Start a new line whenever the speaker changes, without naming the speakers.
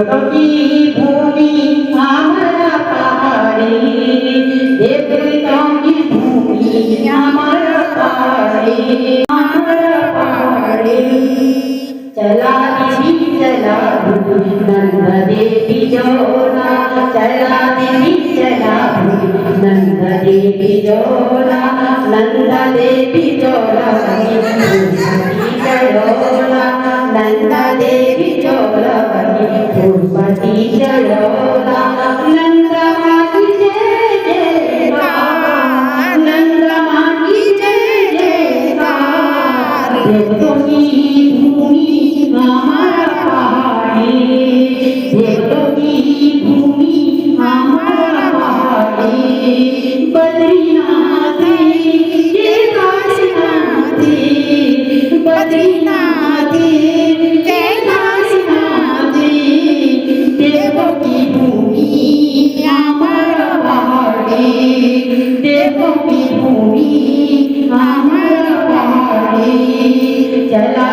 की भूमि हमारा पहाड़ी, देवताओं की भूमि हमारा पहाड़ी, हमारा पहाड़ी। चला देवी चला नंद देवी जोड़ा, चला देवी चला नंद देवी जोड़ा, नंद देवी जोड़ा चढ़ोला, नंद देवी जोड़ा फूलपति चढ़ोला। नंद माँ की जय जयकार, नंद माँ की जय जयकार। देवों की भूमि हमारा पहाड़ी, देवों की भूमि हमारा पहाड़ी। बद्रीनाथ कैलाशनाथ, बद्रीनाथ कैलाशनाथ, देवों की भूमि हमारा पहाड़ी, देवों की भूमि हमारा पहाड़ी। चला